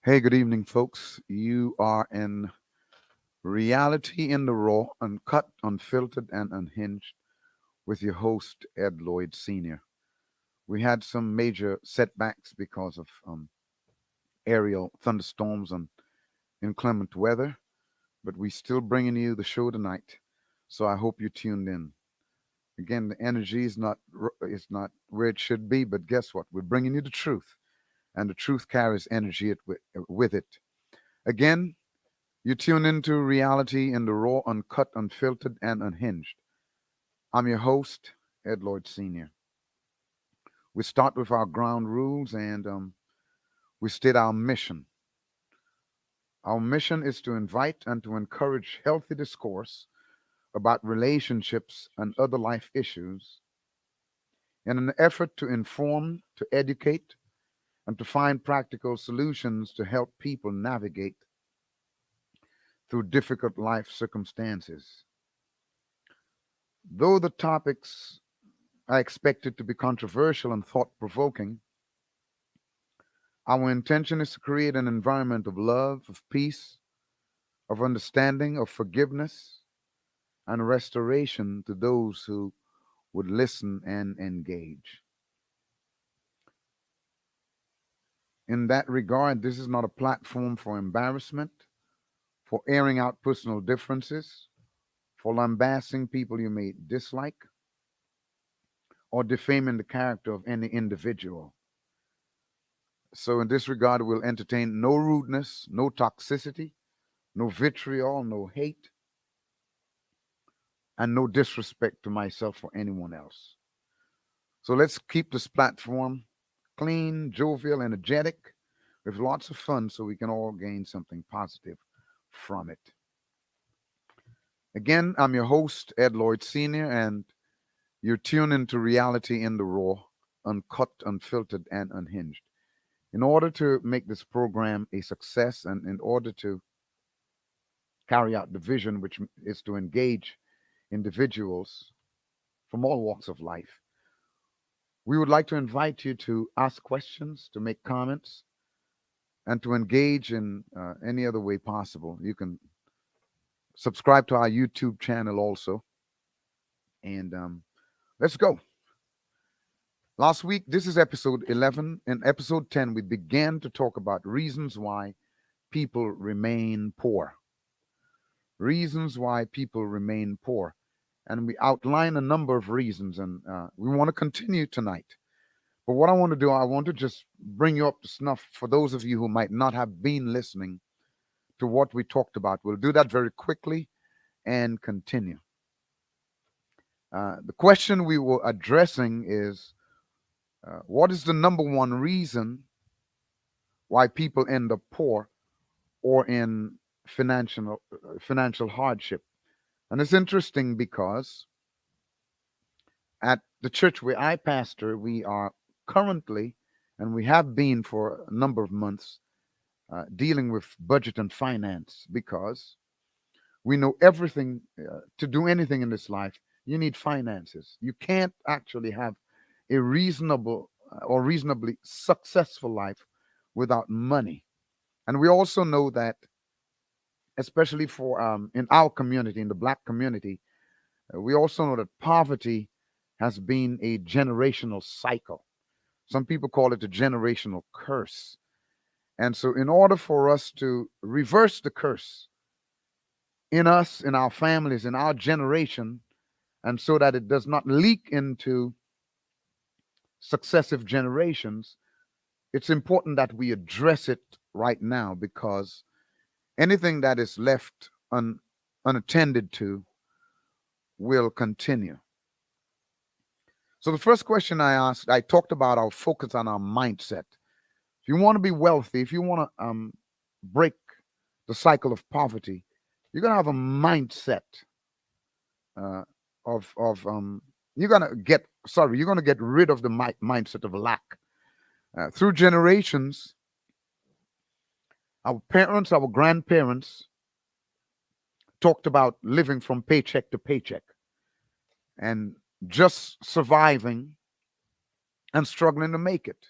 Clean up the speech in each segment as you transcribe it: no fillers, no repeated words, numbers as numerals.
Hey, good evening, folks. You are in Reality in the Raw, uncut, unfiltered, and unhinged with your host, Ed Lloyd Sr. We had some major setbacks because of aerial thunderstorms and inclement weather, but we still bringing you the show tonight. So I hope you tuned in. Again, the energy is not where it should be, but guess what? We're bringing you the truth, and the truth carries energy with it. Again, you tune into reality in the raw, uncut, unfiltered, and unhinged. I'm your host, Ed Lloyd Sr. We start with our ground rules and we state our mission. Our mission is to invite and to encourage healthy discourse about relationships and other life issues in an effort to inform, to educate, and to find practical solutions to help people navigate through difficult life circumstances. Though the topics are expected to be controversial and thought provoking, our intention is to create an environment of love, of peace, of understanding, of forgiveness, and restoration to those who would listen and engage. In that regard, this is not a platform for embarrassment, for airing out personal differences, for lambasting people you may dislike, or defaming the character of any individual. So, in this regard, we'll entertain no rudeness, no toxicity, no vitriol, no hate, and no disrespect to myself or anyone else. So let's keep this platform clean, jovial, energetic, with lots of fun so we can all gain something positive from it. Again, I'm your host, Ed Lloyd Sr., and you're tuned into reality in the raw, uncut, unfiltered, and unhinged. In order to make this program a success and in order to carry out the vision, which is to engage individuals from all walks of life, we would like to invite you to ask questions, to make comments, and to engage in any other way possible. You can subscribe to our YouTube channel also. And let's go. Last week, this is episode 11. In episode 10, we began to talk about reasons why people remain poor. Reasons why people remain poor. And we outline a number of reasons, and we want to continue tonight. But what I want to do, I want to just bring you up to snuff for those of you who might not have been listening to what we talked about. We'll do that very quickly and continue. The question we were addressing is what is the number one reason why people end up poor or in financial hardship? And it's interesting because at the church where I pastor, we are currently, and we have been for a number of months, dealing with budget and finance because we know everything to do anything in this life, you need finances. You can't actually have a reasonable or reasonably successful life without money. And we also know that, especially for in our community, in the black community, we also know that poverty has been a generational cycle. Some people call it a generational curse. And so, in order for us to reverse the curse in us, in our families, in our generation, and so that it does not leak into successive generations, it's important that we address it right now because anything that is left unattended to will continue. So, the first question I asked, I talked about our focus on our mindset. If you want to be wealthy, if you want to break the cycle of poverty, you're going to have a mindset uh, of you're going to get rid of the mindset of lack. Through generations, our parents, our grandparents talked about living from paycheck to paycheck and just surviving and struggling to make it.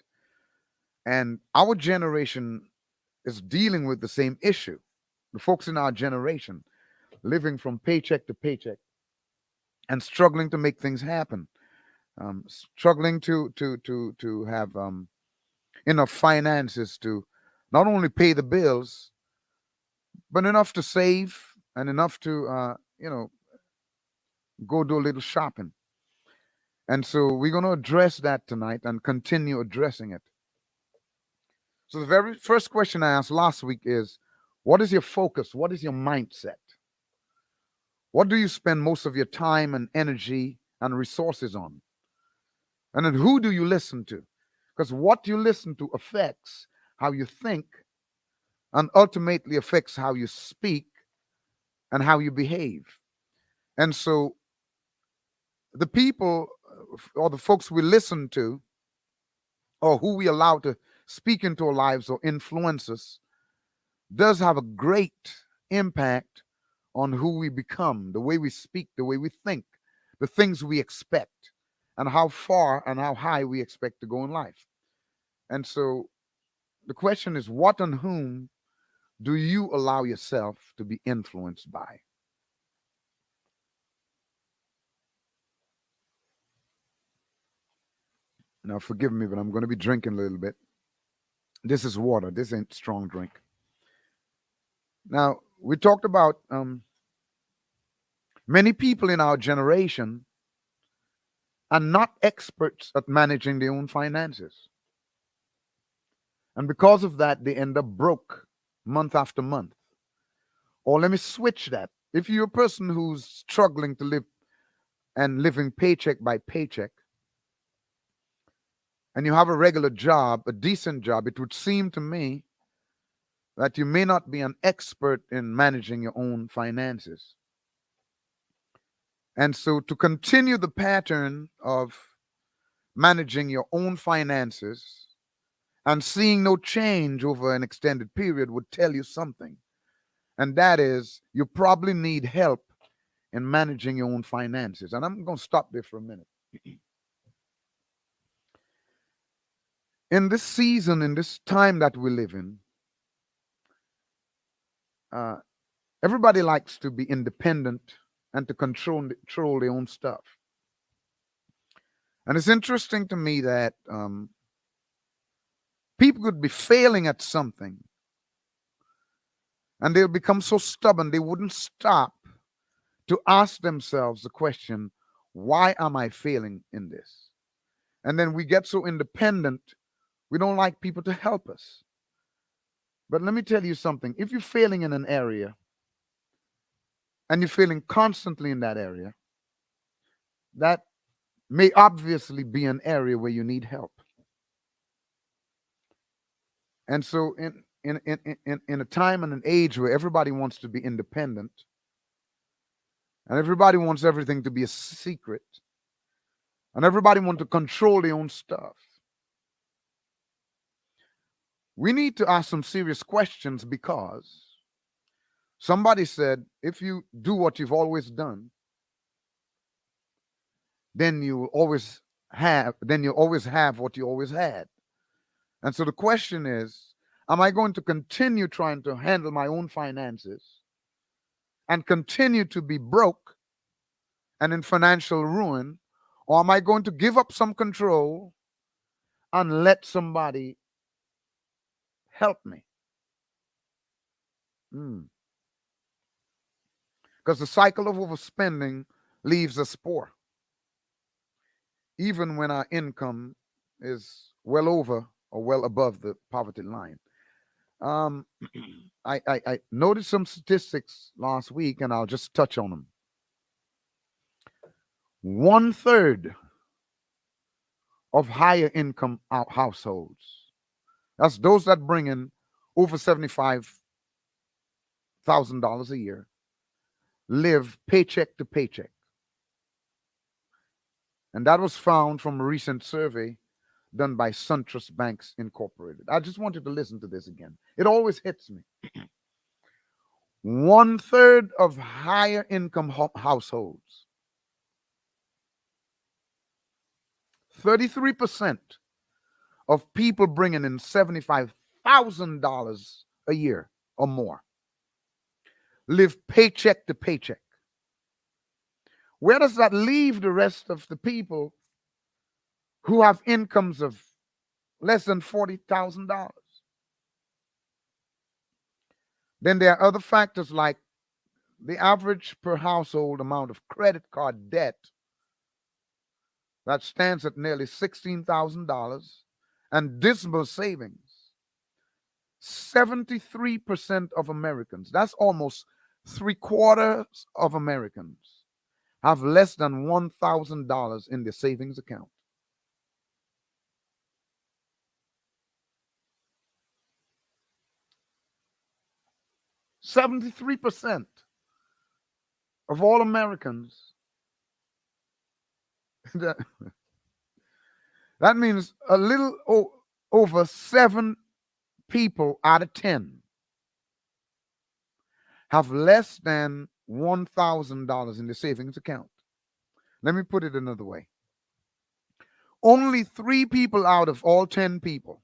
And our generation is dealing with the same issue. The folks in our generation living from paycheck to paycheck and struggling to make things happen, struggling to have enough finances to not only pay the bills, but enough to save and enough to go do a little shopping. And so we're going to address that tonight and continue addressing it. So the very first question I asked last week is, what is your focus? What is your mindset? What do you spend most of your time and energy and resources on? And then who do you listen to? Because what you listen to affects how you think and ultimately affects how you speak and how you behave. And so the people or the folks we listen to or who we allow to speak into our lives or influence us does have a great impact on who we become, the way we speak, the way we think, the things we expect, and how far and how high we expect to go in life. And so the question is, what and whom do you allow yourself to be influenced by? Now, forgive me, but I'm going to be drinking a little bit. This is water. This ain't strong drink. Now, we talked about many people in our generation are not experts at managing their own finances. And because of that, they end up broke month after month. Or let me switch that. If you're a person who's struggling to live and living paycheck by paycheck, and you have a regular job, a decent job, it would seem to me that you may not be an expert in managing your own finances. And so, to continue the pattern of managing your own finances and seeing no change over an extended period would tell you something. And that is, you probably need help in managing your own finances. And I'm going to stop there for a minute. In this season, in this time that we live in, uh, everybody likes to be independent and to control their own stuff. And it's interesting to me that people could be failing at something and they'll become so stubborn they wouldn't stop to ask themselves the question, why am I failing in this? And then we get so independent, we don't like people to help us. But let me tell you something. If you're failing in an area and you're failing constantly in that area, that may obviously be an area where you need help. And so in a time and an age where everybody wants to be independent and everybody wants everything to be a secret and everybody wants to control their own stuff, we need to ask some serious questions, because somebody said, if you do what you've always done, then you always have what you always had. And so the question is, am I going to continue trying to handle my own finances and continue to be broke and in financial ruin, or am I going to give up some control and let somebody help me? Because the cycle of overspending leaves us poor, even when our income is well over or well above the poverty line. Um, I noticed some statistics last week, and I'll just touch on them. 1/3 of higher income households, that's those that bring in over $75,000 a year, live paycheck to paycheck. And that was found from a recent survey done by SunTrust Banks Incorporated. I just wanted to listen to this again. It always hits me. 1/3 of higher income households, 33% of people bringing in $75,000 a year or more. Live paycheck to paycheck. Where does that leave the rest of the people who have incomes of less than $40,000? Then there are other factors like the average per household amount of credit card debt that stands at nearly $16,000 and dismal savings. 73% of Americans, that's almost three quarters of Americans, have less than $1,000 in their savings account. 73% of all Americans. that, that means a little over 7 people out of 10 have less than $1,000 in the savings account. Let me put it another way. Only 3 people out of all 10 people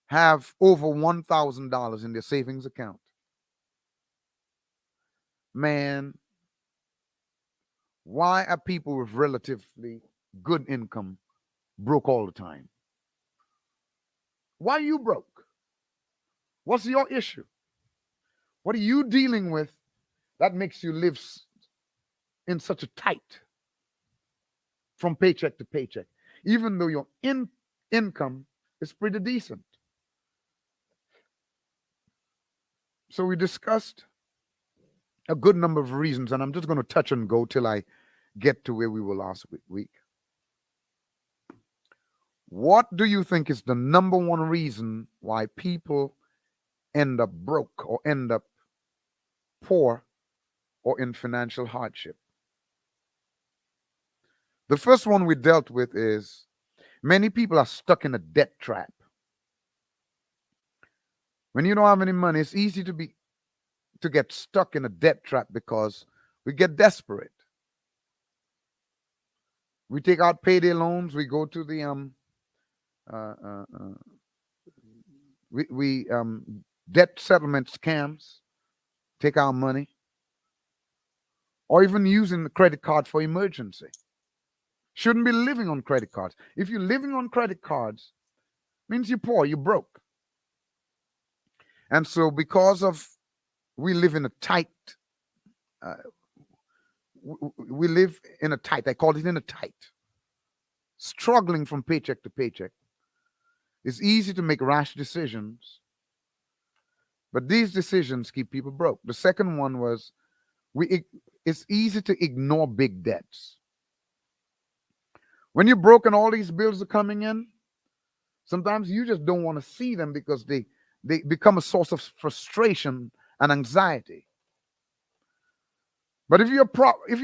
have over $1,000 in their savings account. Man, why are people with relatively good income broke all the time? Why are you broke? What's your issue? What are you dealing with that makes you live in such a tight from paycheck to paycheck, even though your income is pretty decent? So we discussed a good number of reasons, and I'm just going to touch and go till I get to where we were last week. What do you think is the number one reason why people end up broke or end up poor or in financial hardship? The first one we dealt with is many people are stuck in a debt trap. When you don't have any money, it's easy to get stuck in a debt trap because we get desperate. We take out payday loans. We go to the debt settlement scams, take our money, or even using the credit card for emergency. Shouldn't be living on credit cards. If you're living on credit cards, means you're poor, you're broke. And so because of we live in a tight, we live in a tight, I call it in a tight, struggling from paycheck to paycheck. It's easy to make rash decisions, but these decisions keep people broke. The second one was it's easy to ignore big debts. When you're broke and all these bills are coming in, sometimes you just don't want to see them because they become a source of frustration and anxiety. But if you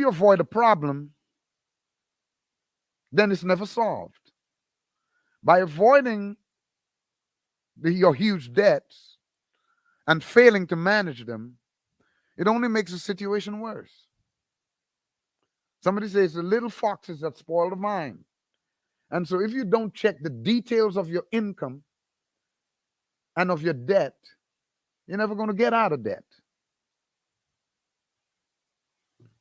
avoid a problem, then it's never solved. By avoiding your huge debts and failing to manage them, it only makes the situation worse. Somebody says the little foxes that spoil the vine. And so if you don't check the details of your income and of your debt, you're never going to get out of debt.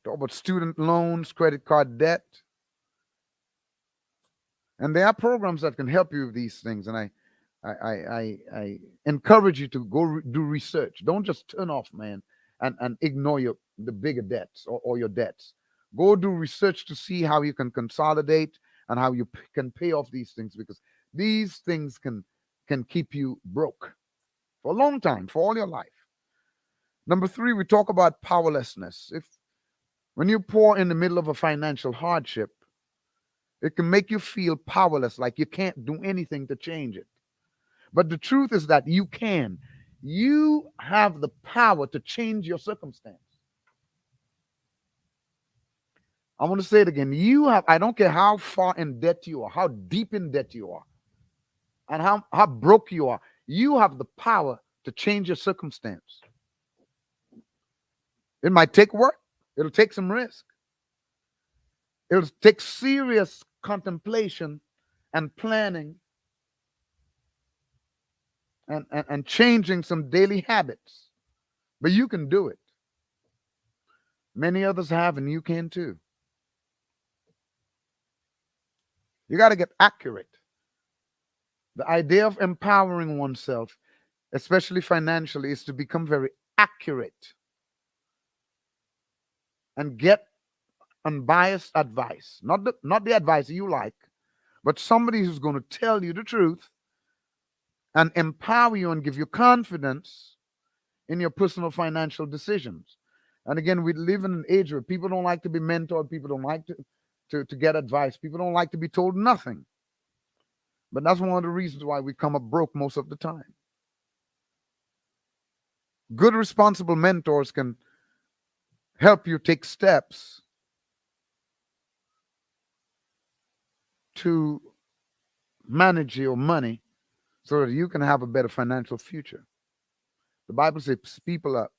Talk about student loans, credit card debt. And there are programs that can help you with these things. And I encourage you to go do research. Don't just turn off, man, and ignore the bigger debts or your debts. Go do research to see how you can consolidate and how you can pay off these things, because these things can keep you broke for a long time, for all your life. Number 3, we talk about powerlessness. When you're poor in the middle of a financial hardship, it can make you feel powerless, like you can't do anything to change it. But the truth is that you can. You have the power to change your circumstance. I want to say it again. I don't care how far in debt you are, how deep in debt you are, and how broke you are. You have the power to change your circumstance. It might take work. It'll take some risk. It'll take serious contemplation and planning. and changing some daily habits. But you can do it. Many others have, and you can too. You got to get accurate. The idea of empowering oneself, especially financially, is to become very accurate and get unbiased advice. Not the advice you like, but somebody who's going to tell you the truth and empower you and give you confidence in your personal financial decisions. And again, we live in an age where people don't like to be mentored, people don't like to get advice, people don't like to be told nothing. But that's one of the reasons why we come up broke most of the time. Good, responsible mentors can help you take steps to manage your money so that you can have a better financial future. The Bible says people are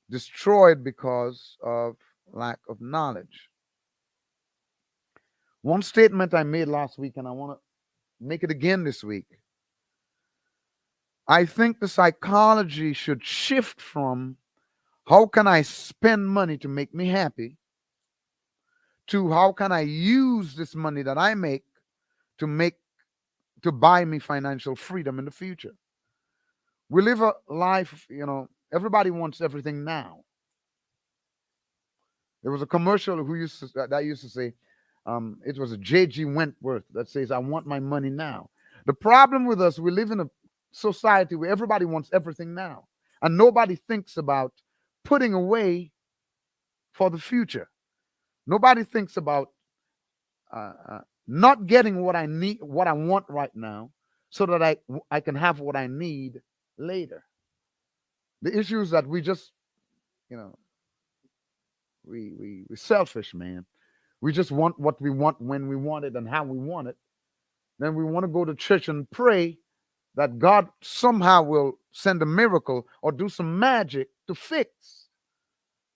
destroyed because of lack of knowledge. One statement I made last week, and I want to make it again this week. I think the psychology should shift from how can I spend money to make me happy to how can I use this money that I make to make to buy me financial freedom in the future. We live a life, everybody wants everything now. There was a commercial that used to say, it was a J.G. Wentworth that says, "I want my money now." The problem with us, we live in a society where everybody wants everything now, and nobody thinks about putting away for the future. Nobody thinks about not getting what I need, what I want right now, so that I can have what I need later. The issue is that we just, you know, we selfish, man. We just want what we want when we want it and how we want it. Then we want to go to church and pray that God somehow will send a miracle or do some magic to fix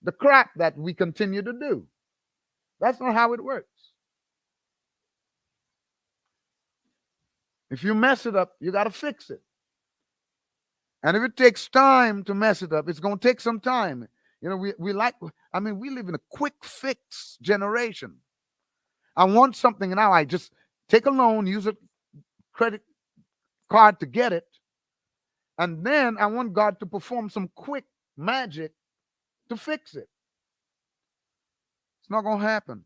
the crap that we continue to do. That's not how it works. If you mess it up, you got to fix it. And if it takes time to mess it up, it's going to take some time. We live in a quick fix generation. I want something now. I just take a loan, use a credit card to get it. And then I want God to perform some quick magic to fix it. It's not going to happen.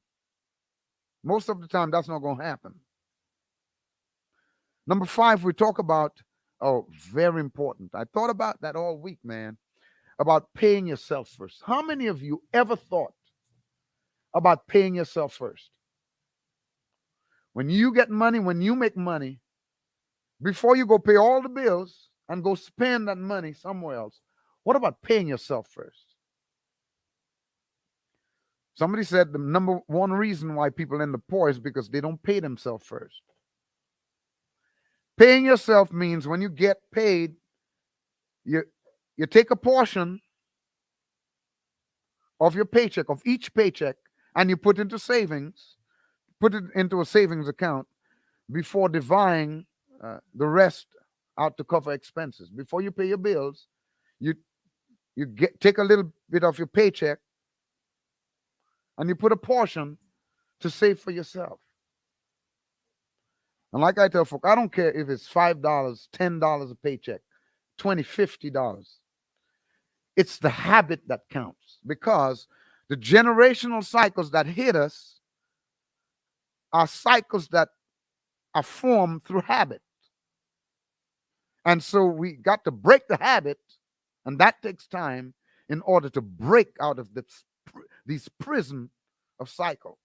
Most of the time, that's not going to happen. Number 5, we talk about, very important. I thought about that all week, man, about paying yourself first. How many of you ever thought about paying yourself first? When you get money, when you make money, before you go pay all the bills and go spend that money somewhere else, what about paying yourself first? Somebody said the number one reason why people end up poor is because they don't pay themselves first. Paying yourself means when you get paid, you take a portion of your paycheck, of each paycheck, and you put into savings, put it into a savings account before dividing the rest out to cover expenses. Before you pay your bills, you take a little bit of your paycheck and you put a portion to save for yourself. And like I tell folk, I don't care if it's $5, $10 a paycheck, $20, $50. It's the habit that counts, because the generational cycles that hit us are cycles that are formed through habit. And so we got to break the habit, and that takes time in order to break out of these prison of cycles.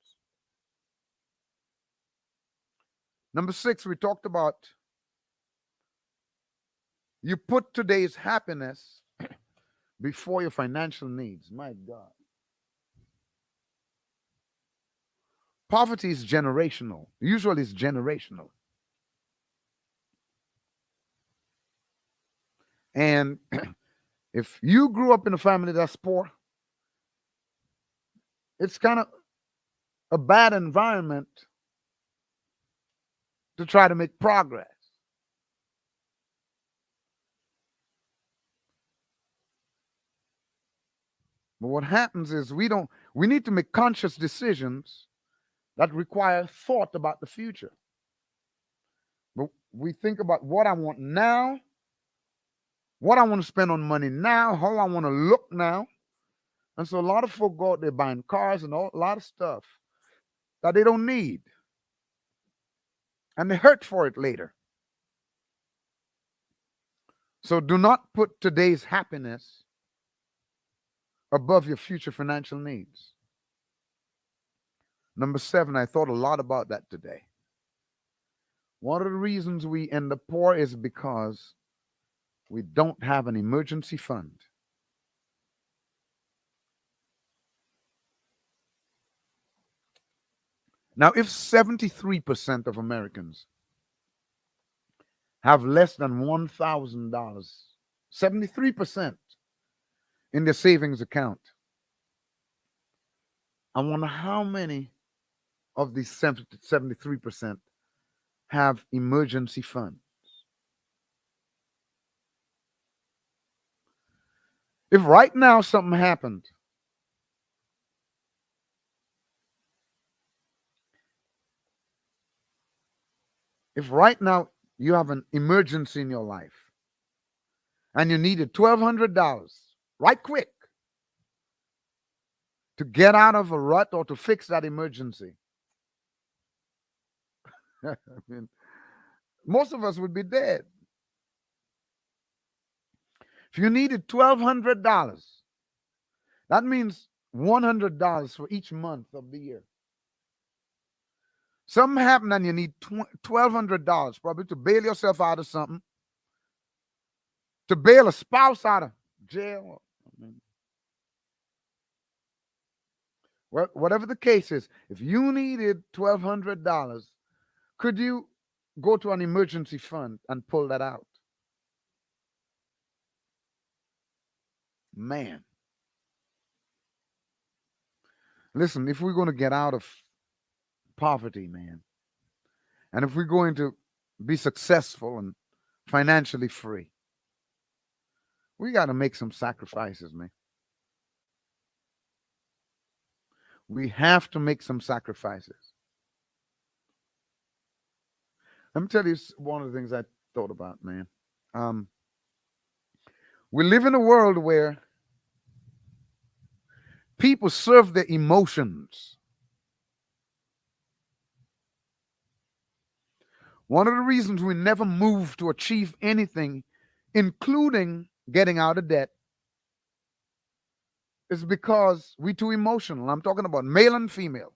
Number 6, we talked about you put today's happiness before your financial needs. My God. Poverty is generational. Usually it's generational. And if you grew up in a family that's poor, it's kind of a bad environment to try to make progress. But what happens is we need to make conscious decisions that require thought about the future. But we think about what I want now, what I want to spend on money now, how I want to look now. And so a lot of folk go out there buying cars and a lot of stuff that they don't need. And they hurt for it later. So do not put today's happiness above your future financial needs. Number 7, I thought a lot about that today. One of the reasons we end up poor is because we don't have an emergency fund. Now, if 73% of Americans have less than $1,000, 73% in their savings account, I wonder how many of these 73% have emergency funds. If right now something happened, if right now you have an emergency in your life and you needed $1,200 right quick to get out of a rut or to fix that emergency, I mean, most of us would be dead. If you needed $1,200, that means $100 for each month of the year. Something happened and you need $1,200 probably to bail yourself out of something, to bail a spouse out of jail. I mean, whatever the case is, if you needed $1,200, could you go to an emergency fund and pull that out? Man. Listen, if we're going to get out of poverty, man, and if we're going to be successful and financially free, we got to make some sacrifices, man. We have to make some sacrifices. Let me tell you one of the things I thought about, man. Um, we live in a world where people serve their emotions. One of the reasons we never move to achieve anything, including getting out of debt, is because we're too emotional. I'm talking about male and female.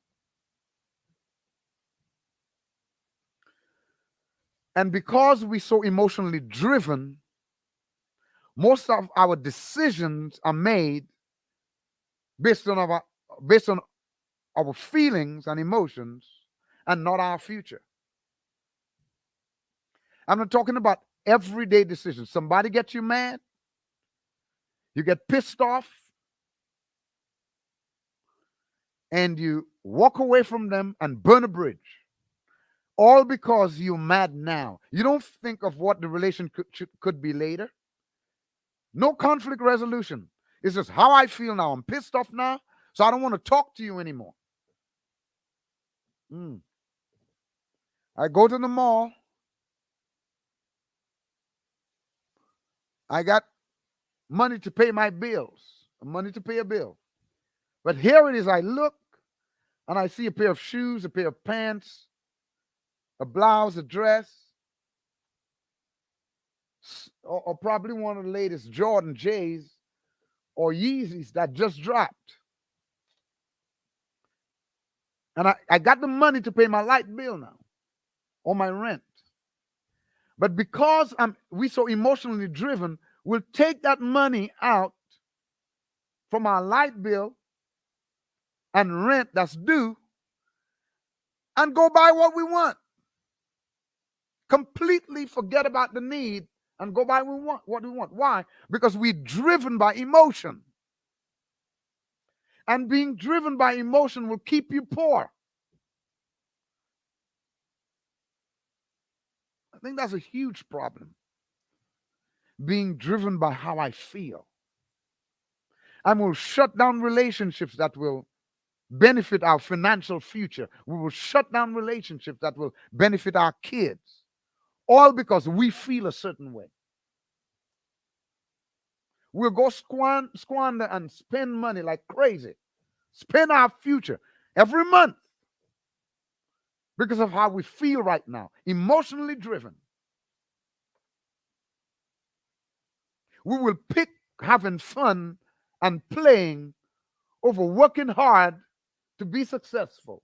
And because we're so emotionally driven, most of our decisions are made based on our feelings and emotions and not our future. I'm not talking about everyday decisions. Somebody gets you mad, you get pissed off, and you walk away from them and burn a bridge. All because you're mad now. You don't think of what the relation could be later. No conflict resolution. It's just how I feel now. I'm pissed off now, so I don't want to talk to you anymore. I go to the mall. I got money to pay my bills, money to pay a bill. But here it is. I look and I see a pair of shoes, a pair of pants, a blouse, a dress, or probably one of the latest Jordan J's or Yeezys that just dropped. And I got the money to pay my light bill now or my rent. But because we so emotionally driven, we'll take that money out from our light bill and rent that's due and go buy what we want. Completely forget about the need and go buy what we want. Why? Because we're driven by emotion. And being driven by emotion will keep you poor. I think that's a huge problem. Being driven by how I feel. And we'll shut down relationships that will benefit our financial future. We will shut down relationships that will benefit our kids, all because we feel a certain way. We'll go squander and spend money like crazy, spend our future every month because of how we feel right now, emotionally driven. We will pick having fun and playing over working hard to be successful.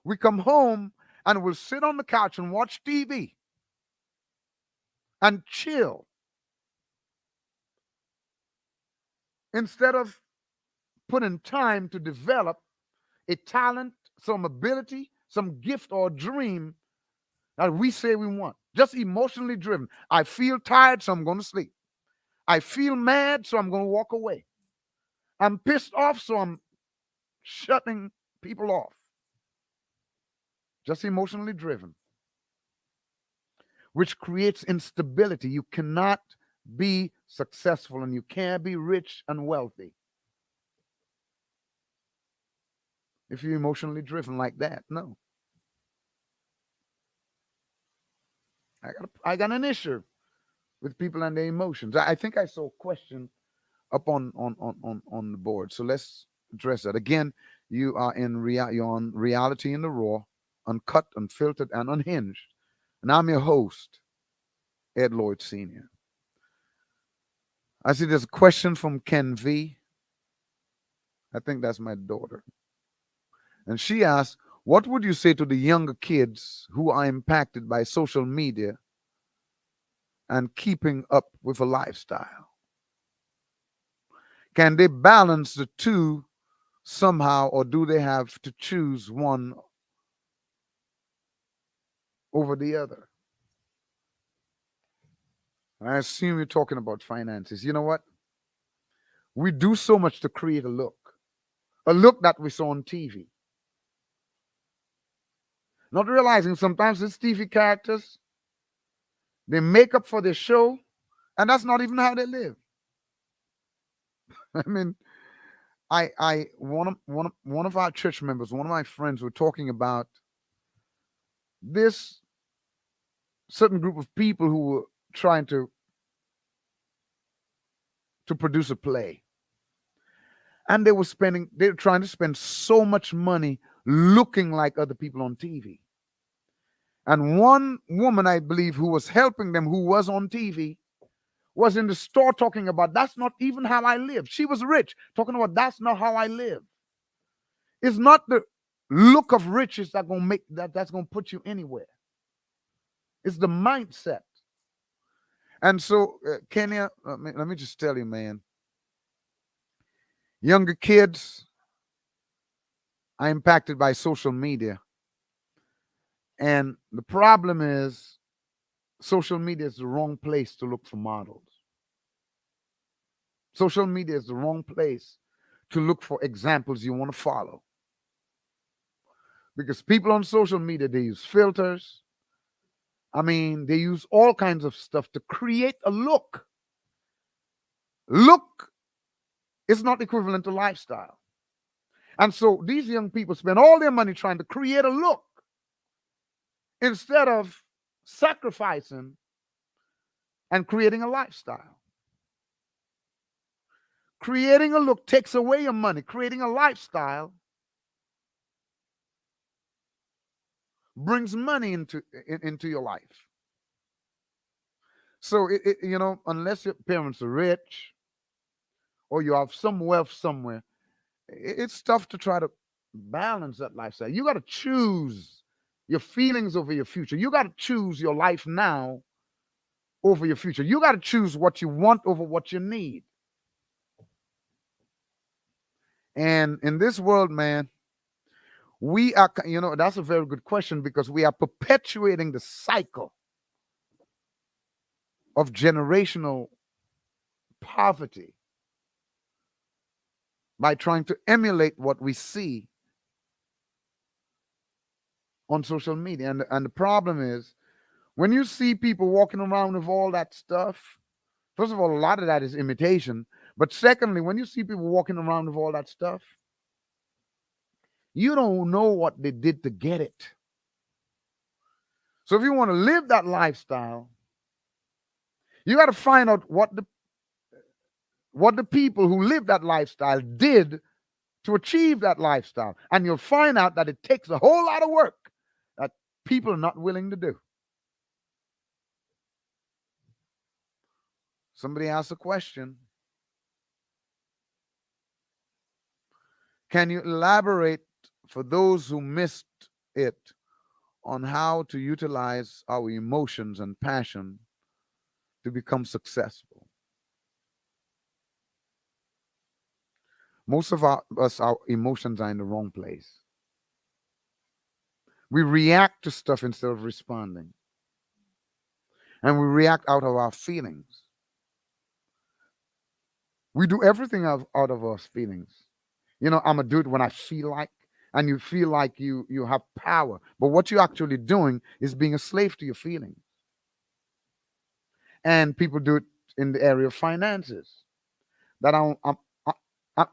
We come home and we'll sit on the couch and watch TV and chill instead of putting time to develop a talent, some ability, some gift or dream that we say we want. Just emotionally driven. I feel tired, so I'm going to sleep. I feel mad, so I'm going to walk away. I'm pissed off, so I'm shutting people off. Just emotionally driven, which creates instability. You cannot be successful and you can't be rich and wealthy if you're emotionally driven like that. No. I got an issue with people and their emotions. I think I saw a question up on the board. So let's address that. Again, you're on Reality in the Raw, uncut, unfiltered, and unhinged. And I'm your host, Ed Lloyd Sr. I see there's a question from Ken V. I think that's my daughter. And she asks, what would you say to the younger kids who are impacted by social media and keeping up with a lifestyle? Can they balance the two somehow, or do they have to choose one over the other? And I assume you're talking about finances. You know what? We do so much to create a look that we saw on TV. Not realizing sometimes these TV characters, they make up for their show, and that's not even how they live. I mean, one of our church members, one of my friends, were talking about this certain group of people who were trying to produce a play, and they were trying to spend so much money looking like other people on TV. And one woman, I believe, who was helping them, who was on TV, was in the store talking about that's not even how I live. She was rich, talking about that's not how I live. It's not the look of riches that's gonna put you anywhere. It's the mindset. And so, Kenya, let me just tell you, man, younger kids are impacted by social media. And the problem is, social media is the wrong place to look for models. Social media is the wrong place to look for examples you want to follow. Because people on social media, they use filters. I mean, they use all kinds of stuff to create a look. Look is not equivalent to lifestyle. And so these young people spend all their money trying to create a look instead of sacrificing and creating a lifestyle. Creating a look takes away your money. Creating a lifestyle brings money into your life. So unless your parents are rich or you have some wealth somewhere, it's tough to try to balance that lifestyle. You got to choose your feelings over your future. You got to choose your life now over your future. You got to choose what you want over what you need. And in this world, man, we are, that's a very good question, because we are perpetuating the cycle of generational poverty by trying to emulate what we see on social media. And the problem is, when you see people walking around with all that stuff, first of all, a lot of that is imitation, But secondly, when you see people walking around with all that stuff, you don't know what they did to get it. So if you want to live that lifestyle, you got to find out what the people who live that lifestyle did to achieve that lifestyle. And you'll find out that it takes a whole lot of work that people are not willing to do. Somebody asked a question. Can you elaborate for those who missed it on how to utilize our emotions and passion to become successful? Most of our emotions are in the wrong place. We react to stuff instead of responding. And we react out of our feelings. We do everything out of our feelings. I'm gonna do it when I feel like, and you feel like you have power. But what you're actually doing is being a slave to your feelings. And people do it in the area of finances. That I'm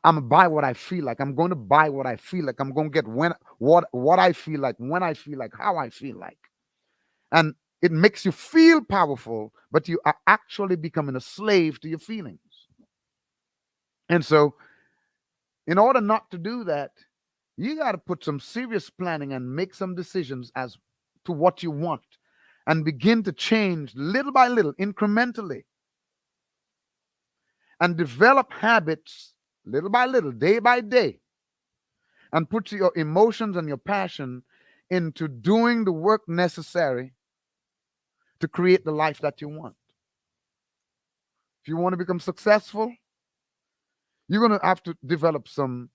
gonna buy what I feel like. I'm going to buy what I feel like. I'm going to get what I feel like, when I feel like, how I feel like. And it makes you feel powerful, but you are actually becoming a slave to your feelings. And so, in order not to do that, you got to put some serious planning and make some decisions as to what you want and begin to change little by little, incrementally, and develop habits little by little, day by day, and put your emotions and your passion into doing the work necessary to create the life that you want. If you want to become successful, you're going to have to develop some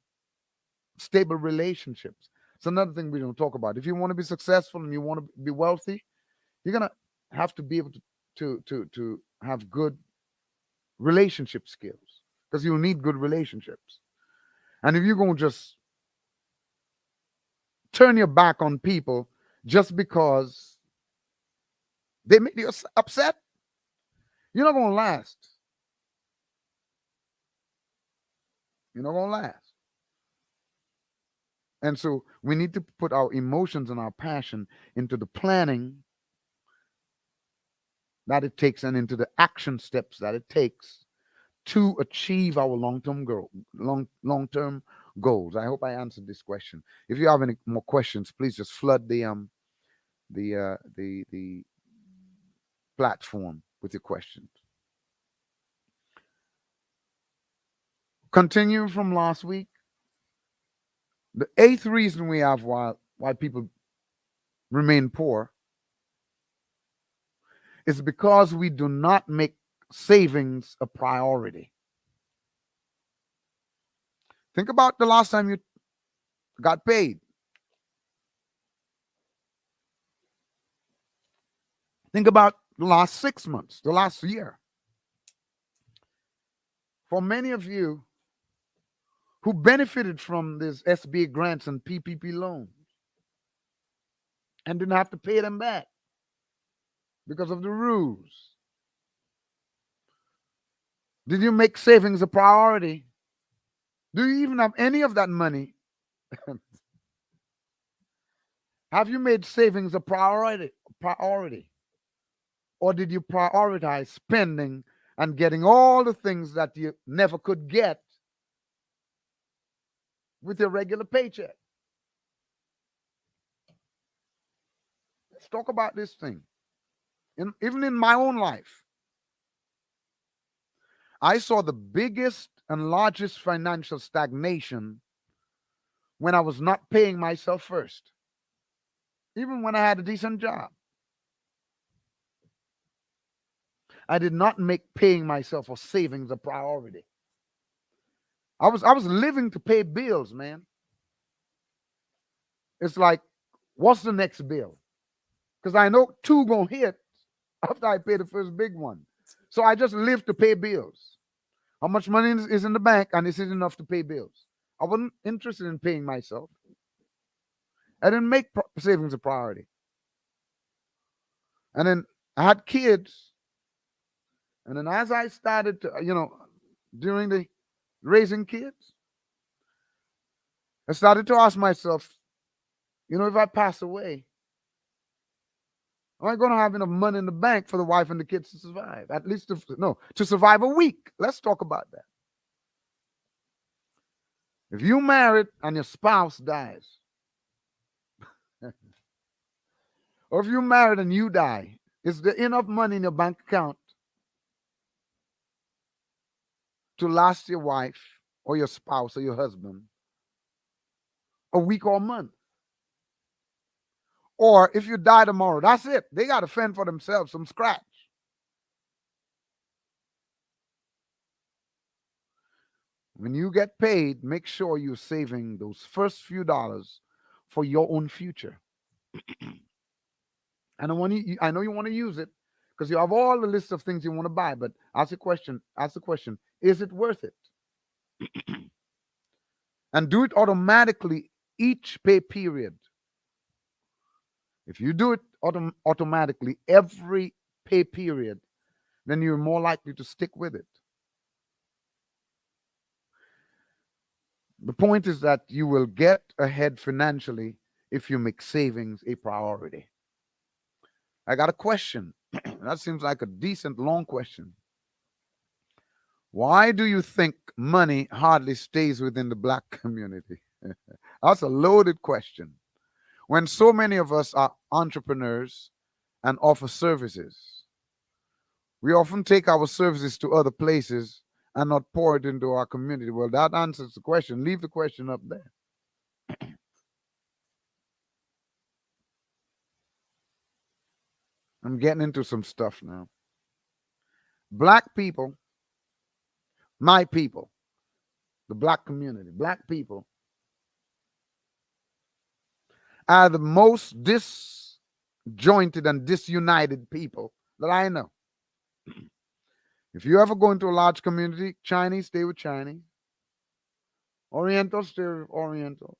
stable relationships. It's another thing we don't talk about. If you want to be successful and you want to be wealthy, you're going to have to be able to have good relationship skills, because you'll need good relationships. And if you're going to just turn your back on people just because they made you upset, you're not going to last. You're not going to last. And so we need to put our emotions and our passion into the planning that it takes and into the action steps that it takes to achieve our long-term goals. I hope I answered this question. If you have any more questions, please just flood the platform with your questions. Continuing from last week, the eighth reason we have why people remain poor is because we do not make savings a priority. Think about the last time you got paid. Think about the last 6 months, the last year. For many of you who benefited from these SBA grants and PPP loans and didn't have to pay them back because of the rules, did you make savings a priority? Do you even have any of that money? Have you made savings a priority? Or did you prioritize spending and getting all the things that you never could get with your regular paycheck? Let's talk about this thing. Even in my own life, I saw the biggest and largest financial stagnation when I was not paying myself first, even when I had a decent job. I did not make paying myself or savings a priority. I was living to pay bills, man. It's like, what's the next bill? Because I know two gonna hit after I pay the first big one. So I just live to pay bills. How much money is in the bank, and is it enough to pay bills? I wasn't interested in paying myself. I didn't make savings a priority. And then I had kids. And then as I started to, during the raising kids. I started to ask myself, if I pass away, am I going to have enough money in the bank for the wife and the kids to survive? At least, to survive a week. Let's talk about that. If you married and your spouse dies, or if you married and you die, is there enough money in your bank account to last your wife or your spouse or your husband a week or a month? Or if you die tomorrow, that's it. They got to fend for themselves from scratch. When you get paid, make sure you're saving those first few dollars for your own future. And I know you want to use it because you have all the list of things you want to buy, but ask the question, is it worth it? And do it automatically each pay period. If you do it automatically every pay period, then you're more likely to stick with it. The point is that you will get ahead financially if you make savings a priority. I got a question. That seems like a decent long question. Why do you think money hardly stays within the black community? That's a loaded question. When so many of us are entrepreneurs and offer services, we often take our services to other places and not pour it into our community. Well, that answers the question. Leave the question up there. I'm getting into some stuff now. Black people, my people, the black community, black people are the most disjointed and disunited people that I know. If you ever go into a large community, Chinese, stay with Chinese. Orientals, stay with Orientals.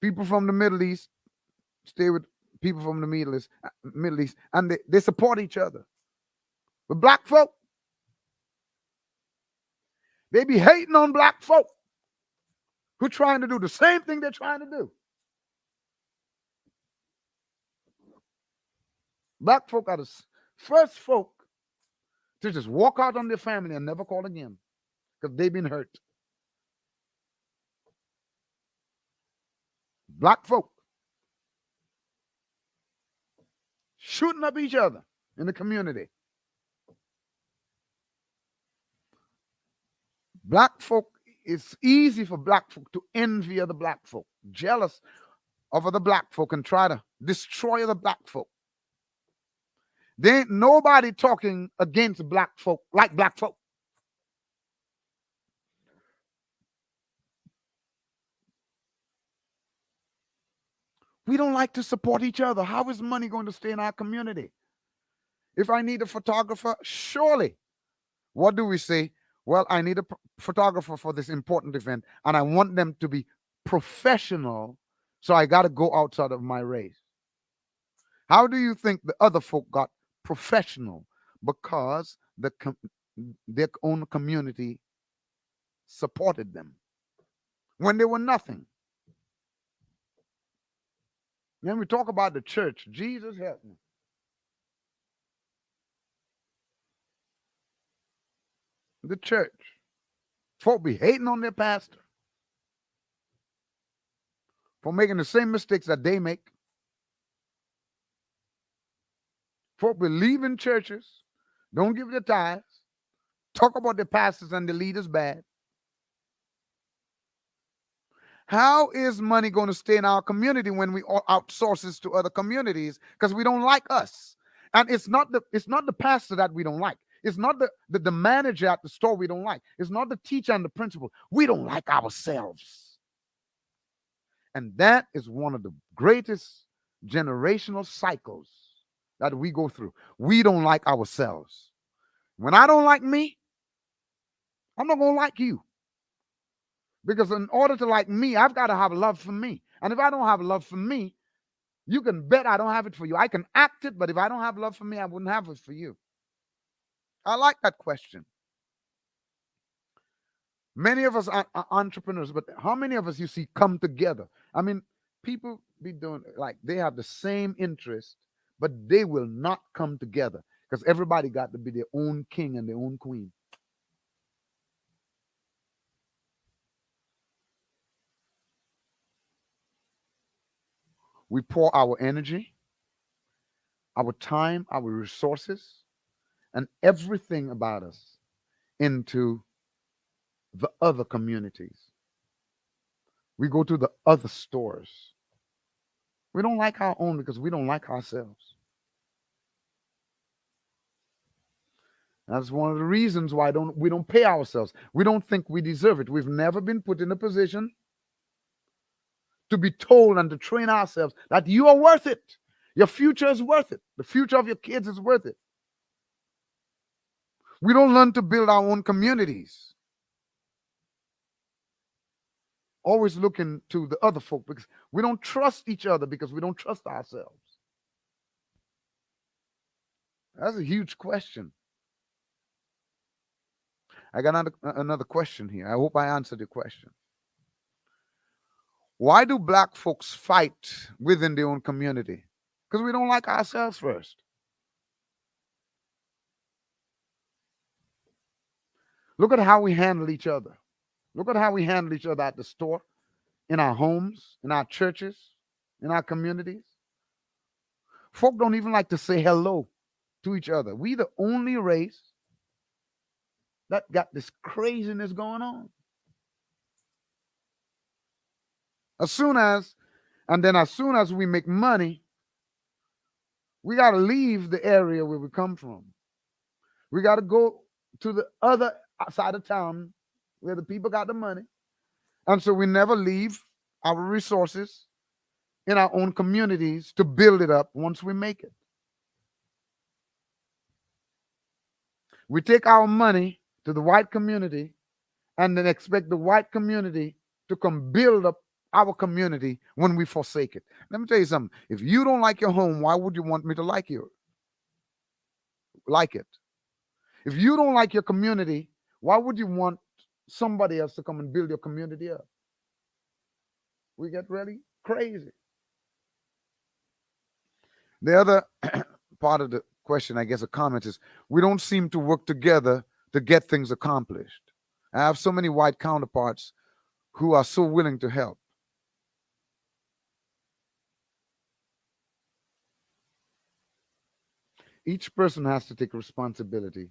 People from the Middle East, stay with people from the Middle East, and they support each other. But black folk, they be hating on black folk who trying to do the same thing they're trying to do. Black folk are the first folk to just walk out on their family and never call again because they've been hurt. Black folk shooting up each other in the community. Black folk, it's easy for black folk to envy other black folk, jealous of other black folk, and try to destroy other black folk. There ain't nobody talking against black folk like black folk. We don't like to support each other. How is money going to stay in our community? If I need a photographer, surely. What do we say? Well, I need a photographer for this important event, and I want them to be professional, so I got to go outside of my race. How do you think the other folk got professional? Because their own community supported them when they were nothing. Then we talk about the church. Jesus help me. The church. Folk be hating on their pastor for making the same mistakes that they make. Folk be leaving churches, don't give their tithes, talk about the pastors and the leaders bad. How is money going to stay in our community when we outsource it to other communities because we don't like us? And it's not the pastor that we don't like. It's not the manager at the store we don't like. It's not the teacher and the principal. We don't like ourselves. And that is one of the greatest generational cycles that we go through. We don't like ourselves. When I don't like me, I'm not going to like you. Because in order to like me, I've got to have love for me. And if I don't have love for me, you can bet I don't have it for you. I can act it, but if I don't have love for me, I wouldn't have it for you. I like that question. Many of us are entrepreneurs, but how many of us you see come together? I mean, people be doing like they have the same interest, but they will not come together because everybody got to be their own king and their own queen. We pour our energy, our time, our resources, and everything about us into the other communities. We go to the other stores. We don't like our own because we don't like ourselves. That's one of the reasons why we don't pay ourselves. We don't think we deserve it. We've never been put in a position to be told and to train ourselves that you are worth it. Your future is worth it. The future of your kids is worth it. We don't learn to build our own communities. Always looking to the other folk because we don't trust each other because we don't trust ourselves. That's a huge question. I got another question here. I hope I answered your question. Why do black folks fight within their own community? Because we don't like ourselves first. Look at how we handle each other. Look at how we handle each other at the store, in our homes, in our churches, in our communities. Folk don't even like to say hello to each other. We the only race that got this craziness going on. As soon as, and then as soon as we make money, we got to leave the area where we come from. We got to go to the other side of town where the people got the money. And so we never leave our resources in our own communities to build it up once we make it. We take our money to the white community and then expect the white community to come build up our community when we forsake it. Let me tell you something. If you don't like your home, why would you want me to like you? Like it. If you don't like your community, why would you want somebody else to come and build your community up? We get really crazy. The other part of the question, I guess, a comment is we don't seem to work together to get things accomplished. I have so many white counterparts who are so willing to help. Each person has to take responsibility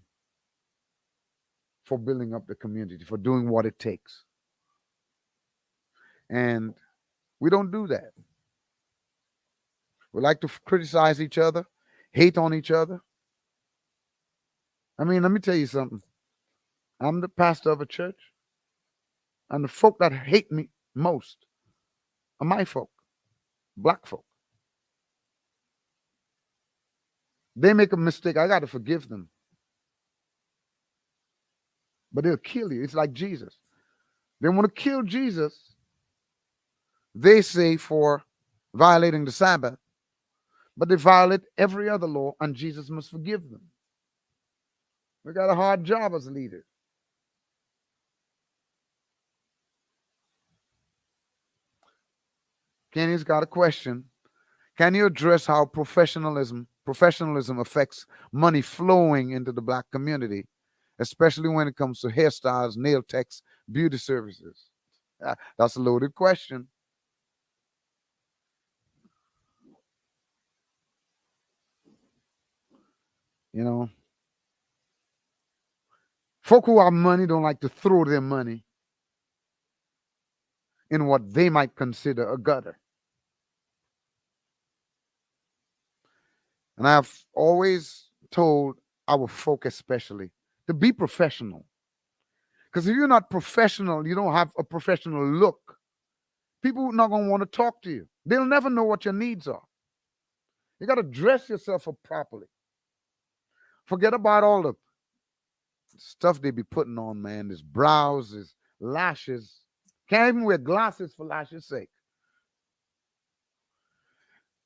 for building up the community, for doing what it takes. And we don't do that. We like to criticize each other, hate on each other. I mean, let me tell you something. I'm the pastor of a church, and the folk that hate me most are my folk, black folk. They make a mistake, I got to forgive them. But they'll kill you. It's like Jesus. They want to kill Jesus, they say, for violating the Sabbath, but they violate every other law, and Jesus must forgive them. We got a hard job as leaders. Kenny's got a question. Can you address how professionalism affects money flowing into the black community, especially when it comes to hairstyles, nail techs, beauty services? That's a loaded question. You know, folk who have money don't like to throw their money in what they might consider a gutter. And I've always told our folk, especially, to be professional. Because if you're not professional, you don't have a professional look, people are not going to want to talk to you. They'll never know what your needs are. You got to dress yourself up properly. Forget about all the stuff they be putting on, man. There's brows, there's lashes. Can't even wear glasses for lashes' sake.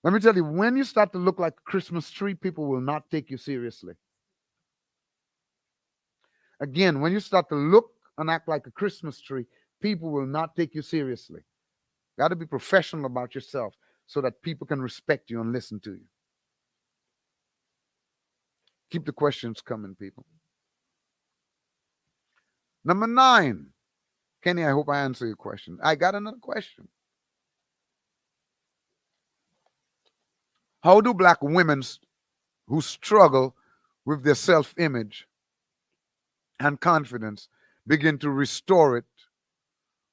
Let me tell you, when you start to look like a Christmas tree, people will not take you seriously. Again, when you start to look and act like a Christmas tree, people will not take you seriously. Got to be professional about yourself so that people can respect you and listen to you. Keep the questions coming, people. Number 9. Kenny, I hope I answer your question. I got another question. How do black women who struggle with their self image and confidence begin to restore it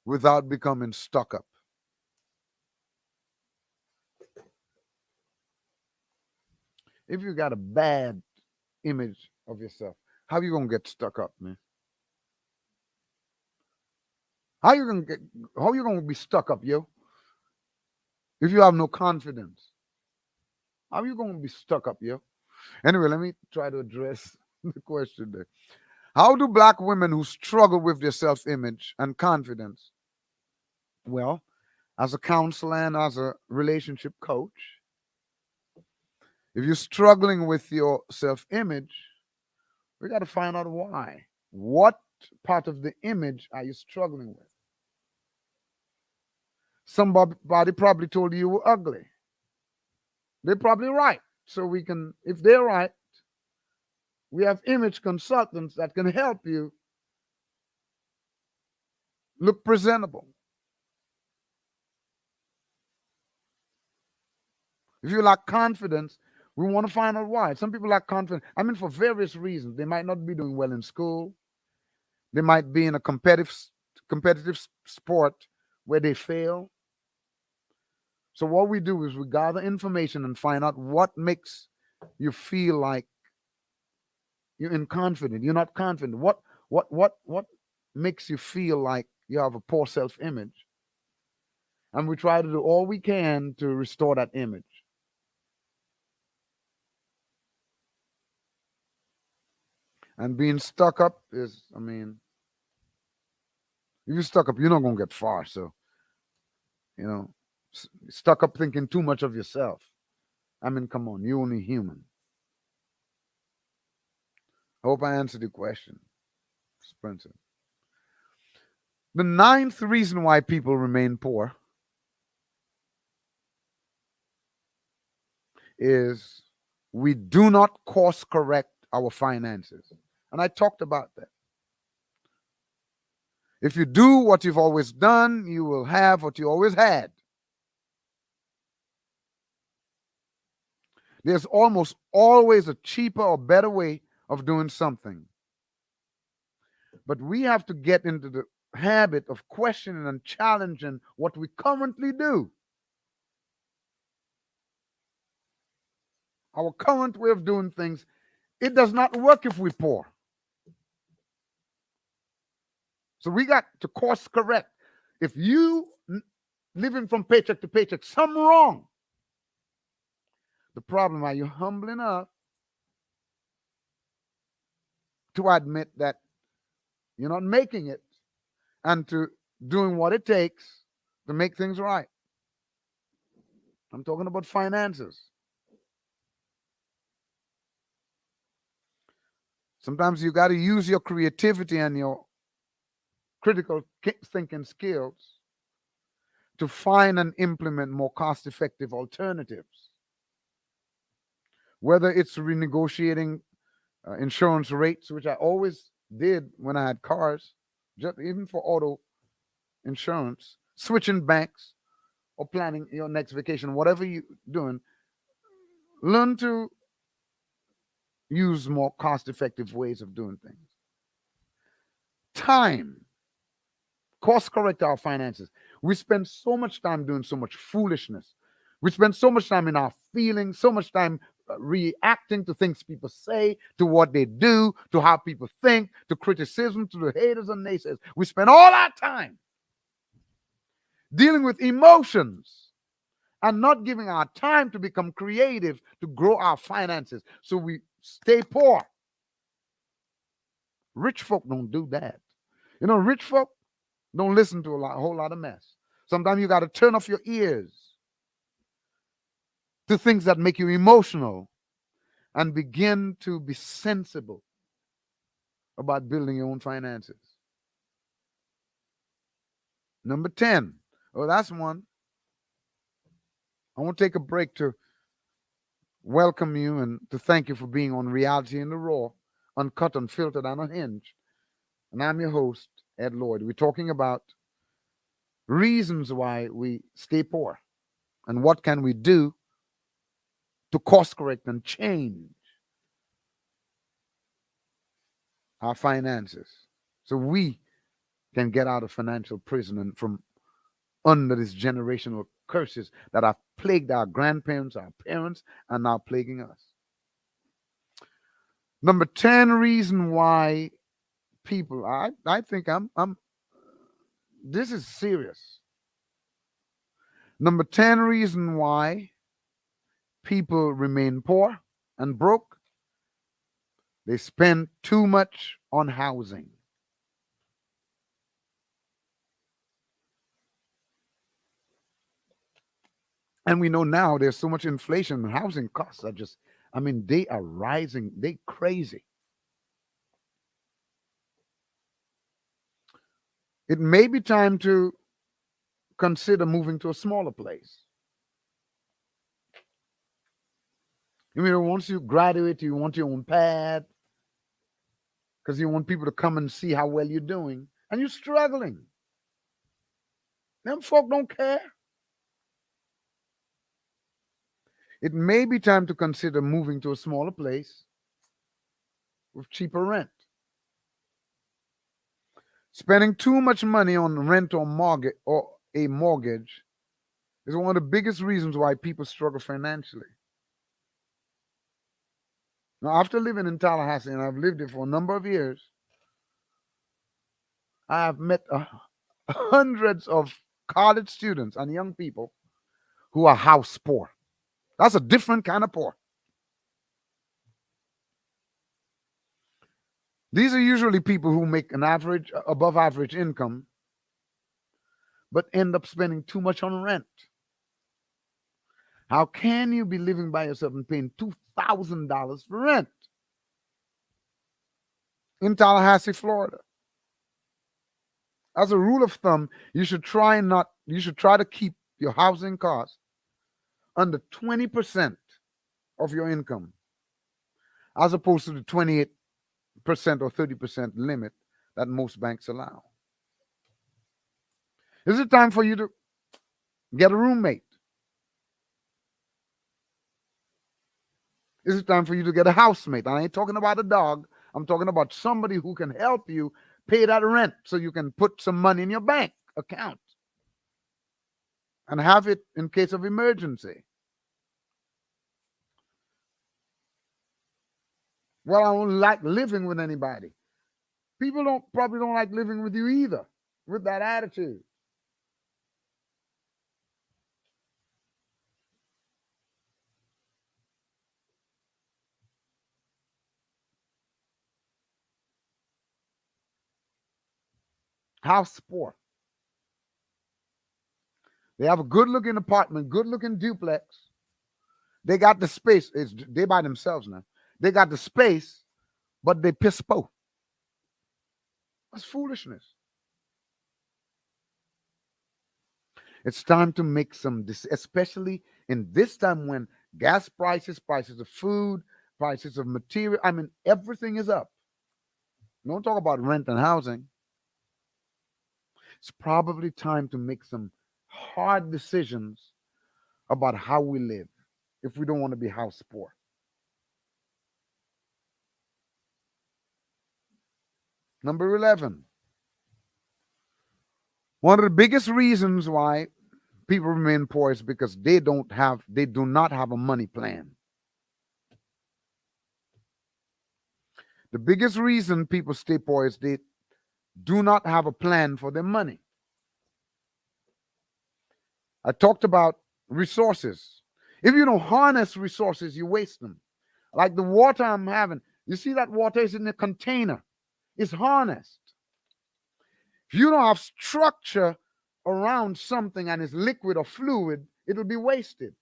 without becoming stuck up? If you got a bad image of yourself, how you gonna get stuck up, man? How you gonna be stuck up, yo? If you have no confidence, how you gonna be stuck up, yo? Anyway, let me try to address the question there. How do black women who struggle with their self-image and confidence? Well, as a counselor and as a relationship coach, if you're struggling with your self-image, we got to find out why. What part of the image are you struggling with? Somebody probably told you were ugly. They're probably right. So we can, if they're right, we have image consultants that can help you look presentable. If you lack confidence, we want to find out why. Some people lack confidence. I mean, for various reasons. They might not be doing well in school. They might be in a competitive sport where they fail. So what we do is we gather information and find out what makes you feel like you're inconfident. You're not confident. What makes you feel like you have a poor self-image? And we try to do all we can to restore that image. And being stuck up is, I mean, if you're stuck up, you're not going to get far. So, stuck up thinking too much of yourself. I mean, come on, you're only human. I hope I answered the question, Spencer. The 9th reason why people remain poor is we do not course correct our finances. And I talked about that. If you do what you've always done, you will have what you always had. There's almost always a cheaper or better way of doing something. But we have to get into the habit of questioning and challenging what we currently do. Our current way of doing things, it does not work if we're poor. So we got to course correct. If you living from paycheck to paycheck, something wrong. The problem, are you humble enough to admit that you're not making it and to doing what it takes to make things right? I'm talking about finances. Sometimes you got to use your creativity and your critical thinking skills to find and implement more cost-effective alternatives. Whether it's renegotiating insurance rates, which I always did when I had cars, just even for auto insurance, switching banks, or planning your next vacation, whatever you're doing, learn to use more cost-effective ways of doing things. Time. Course correct our finances. We spend so much time doing so much foolishness. We spend so much time in our feelings, so much time reacting to things people say, to what they do, to how people think, to criticism, to the haters and naysayers. We spend all our time dealing with emotions and not giving our time to become creative, to grow our finances. So we stay poor. Rich folk don't do that. Rich folk don't listen to a whole lot of mess. Sometimes you got to turn off your ears to things that make you emotional and begin to be sensible about building your own finances. Number 10. Oh, that's one. I want to take a break to welcome you and to thank you for being on Reality in the Raw, uncut, unfiltered, and unhinged. And I'm your host, Ed Lloyd. We're talking about reasons why we stay poor and what can we do to course correct and change our finances so we can get out of financial prison and from under these generational curses that have plagued our grandparents, our parents, and now plaguing us. Number 10 reason why people, I think I'm this is serious. Number 10 reason why people remain poor and broke. They spend too much on housing. And we know now there's so much inflation and housing costs are just, I mean, they are rising. They crazy. It may be time to consider moving to a smaller place. You mean, once you graduate, you want your own pad because you want people to come and see how well you're doing, and you're struggling. Them folk don't care. It may be time to consider moving to a smaller place with cheaper rent. Spending too much money on rent or a mortgage is one of the biggest reasons why people struggle financially. Now, after living in Tallahassee, and I've lived there for a number of years, I have met hundreds of college students and young people who are house poor. That's a different kind of poor. These are usually people who make an average, above average income, but end up spending too much on rent. How can you be living by yourself and paying $2,000 for rent in Tallahassee, Florida? As a rule of thumb, you should try to keep your housing costs under 20% of your income, as opposed to the 28% or 30% limit that most banks allow. Is it time for you to get a roommate? Is it time for you to get a housemate? I ain't talking about a dog. I'm talking about somebody who can help you pay that rent so you can put some money in your bank account and have it in case of emergency. Well, I don't like living with anybody. People probably don't like living with you either, with that attitude. House poor. They have a good looking apartment, good looking duplex. They got the space. They by themselves now. They got the space, but they piss poor. That's foolishness. It's time to make some, especially in this time when gas prices, prices of food, prices of material, I mean, everything is up. Don't talk about rent and housing. It's probably time to make some hard decisions about how we live if we don't want to be house poor. Number 11. One of the biggest reasons why people remain poor is because they do not have a money plan. The biggest reason people stay poor is they do not have a plan for their money. I talked about resources. If you don't harness resources, you waste them. Like the water I'm having, you see that water is in a container, it's harnessed. If you don't have structure around something and it's liquid or fluid, it'll be wasted.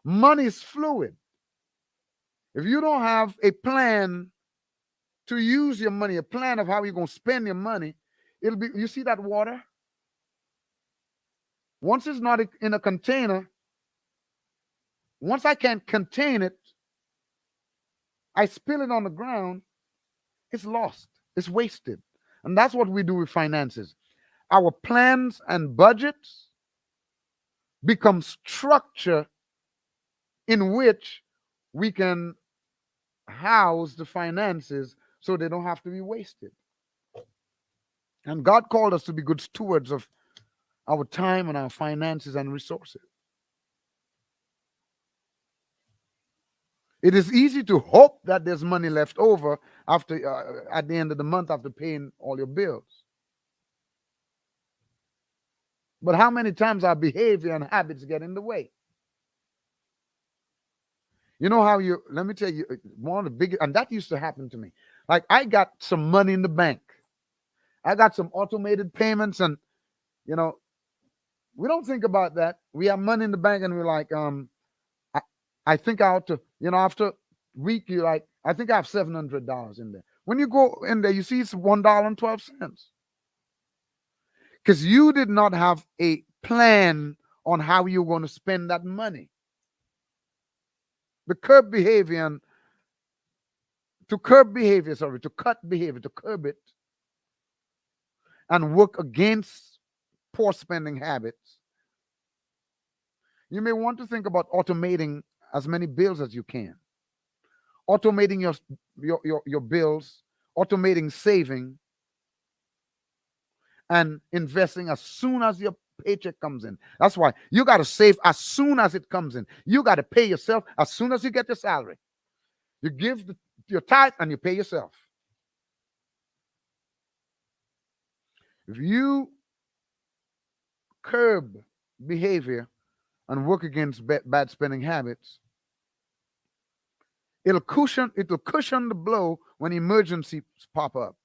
Money is fluid. If you don't have a plan to use your money, a plan of how you're going to spend your money, it'll be, you see that water? Once it's not in a container, once I can't contain it, I spill it on the ground, it's lost, it's wasted. And that's what we do with finances. Our plans and budgets become structure in which we can house the finances so they don't have to be wasted. And God called us to be good stewards of our time and our finances and resources. It is easy to hope that there's money left over after at the end of the month after paying all your bills. But how many times our behavior and habits get in the way? You know how you, let me tell you, one of the biggest, and that used to happen to me. Like I got some money in the bank. I got some automated payments, and you know, we don't think about that. We have money in the bank and we're like, I, I think I ought to, after week, you're like, I think I have $700 in there. When you go in there, you see it's $1.12. Because you did not have a plan on how you're going to spend that money. The curb behavior and to curb behavior, sorry, to cut behavior, to curb it and work against poor spending habits. You may want to think about automating as many bills as you can, automating your bills, automating saving, and investing as soon as your paycheck comes in. That's why you got to save as soon as it comes in. You got to pay yourself as soon as you get your salary. You give your tithe and you pay yourself. If you curb behavior and work against bad spending habits, it'll cushion the blow when emergencies pop up,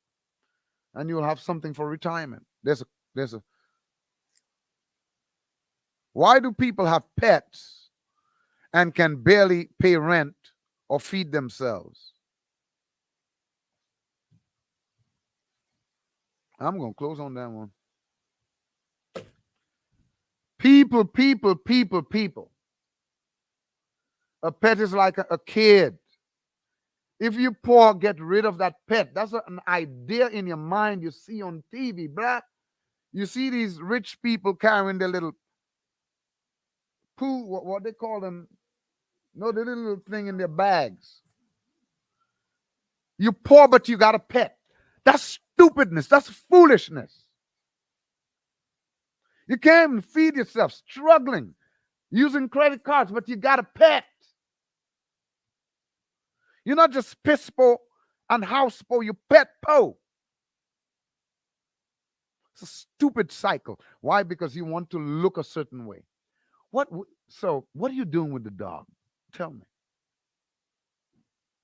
and you'll have something for retirement. There's a Why do people have pets and can barely pay rent or feed themselves? I'm going to close on that one. People. A pet is like a kid. If you poor, get rid of that pet. That's an idea in your mind you see on TV, bruh. You see these rich people carrying their little poo, what they call them? No, the little thing in their bags. You're poor, but you got a pet. That's stupidness. That's foolishness. You can't even feed yourself, struggling, using credit cards, but you got a pet. You're not just piss po and house po, you pet po. It's a stupid cycle. Why? Because you want to look a certain way. So what are you doing with the dog? Tell me.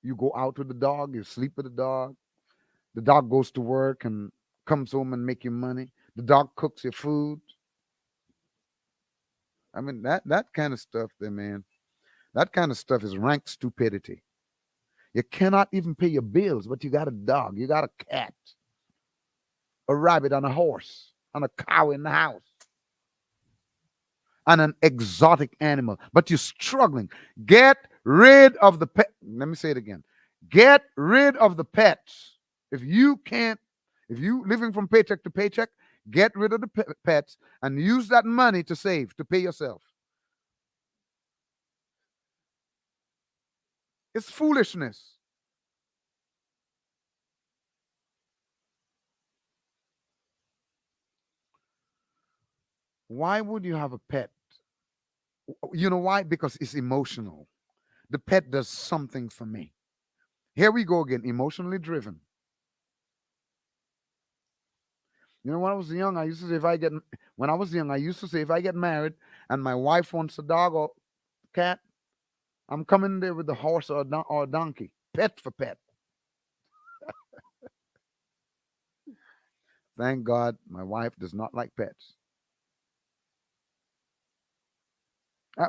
You go out with the dog, you sleep with the dog goes to work and comes home and make you money. The dog cooks your food. I mean that kind of stuff there, man. That kind of stuff is rank stupidity. You cannot even pay your bills, but you got a dog, you got a cat, a rabbit, and a horse, and a cow in the house, and an exotic animal, but you're struggling. Get rid of the pet. Let me say it again. Get rid of the pets. If you living from paycheck to paycheck, get rid of the pets and use that money to save, to pay yourself. It's foolishness. Why would you have a pet? You know why? Because it's emotional. The pet does something for me. Here we go again, emotionally driven. When I was young, I used to say when I was young, I used to say if I get married and my wife wants a dog or cat, I'm coming there with the horse or a donkey. Pet for pet. Thank God my wife does not like pets.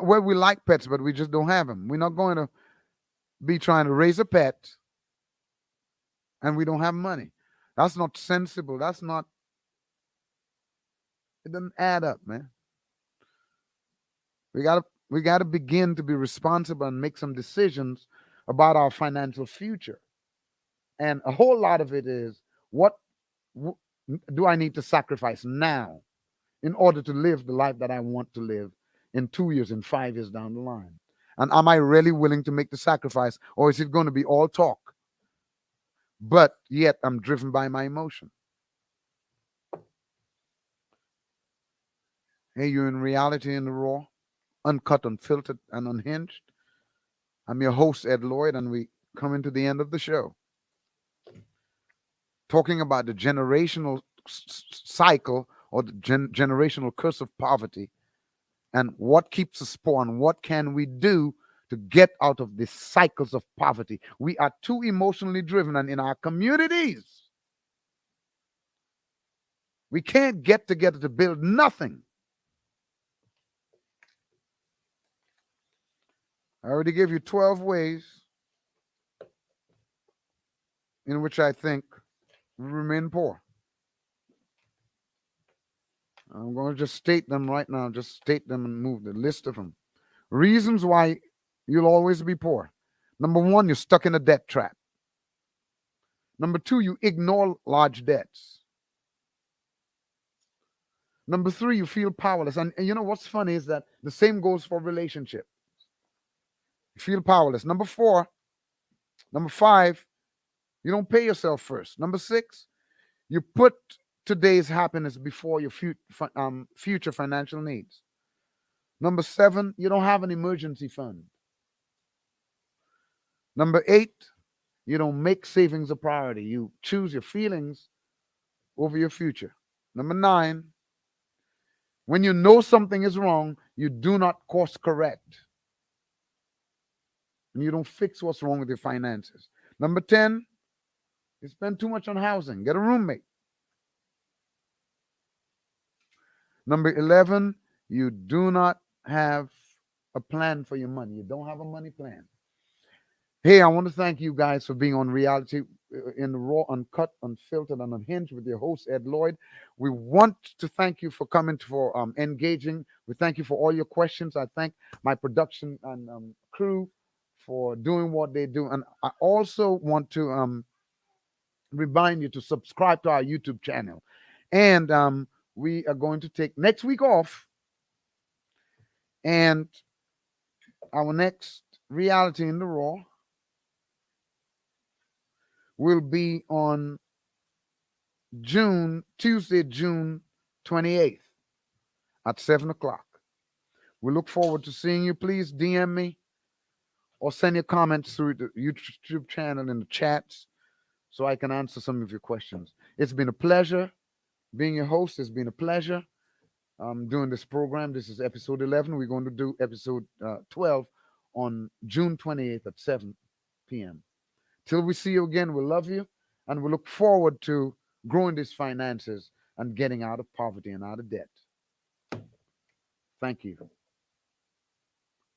Well, we like pets, but we just don't have them. We're not going to be trying to raise a pet and we don't have money. That's not sensible. It doesn't add up, man. We gotta begin to be responsible and make some decisions about our financial future. And a whole lot of it is what w- do I need to sacrifice now in order to live the life that I want to live in 2 years, in 5 years down the line? And am I really willing to make the sacrifice, or is it going to be all talk, but yet I'm driven by my emotion? Hey, you're in reality in the raw, uncut, unfiltered, and unhinged. I'm your host, Ed Lloyd, and we coming to the end of the show, talking about the generational cycle or the generational curse of poverty and what keeps us poor and what can we do to get out of these cycles of poverty. We are too emotionally driven, and in our communities, we can't get together to build nothing. I already gave you 12 ways in which I think we remain poor. I'm going to just state them right now, just state them and move the list of them. Reasons why you'll always be poor. Number one, you're stuck in a debt trap. Number two, you ignore large debts. Number three, you feel powerless. And you know what's funny is that the same goes for relationship. You feel powerless. Number five, you don't pay yourself first. Number six, you put today's happiness before your future financial needs. Number seven, you don't have an emergency fund. Number eight, you don't make savings a priority. You choose your feelings over your future. Number nine, when you know something is wrong, you do not course correct. And you don't fix what's wrong with your finances. Number 10, you spend too much on housing. Get a roommate. Number 11, you do not have a plan for your money. You don't have a money plan. Hey, I want to thank you guys for being on Reality in the Raw, Uncut, Unfiltered, and Unhinged with your host, Ed Lloyd. We want to thank you for coming, for engaging. We thank you for all your questions. I thank my production and crew for doing what they do. And I also want to remind you to subscribe to our YouTube channel. And we are going to take next week off. And our next Reality in the Raw will be on Tuesday, June 28th at 7 o'clock. We look forward to seeing you. Please DM me or send your comments through the YouTube channel in the chats so I can answer some of your questions. It's been a pleasure being your host. It's been a pleasure doing this program. This is episode 11. We're going to do episode 12 on June 28th at 7 p.m. Till we see you again, we love you and we look forward to growing these finances and getting out of poverty and out of debt. Thank you.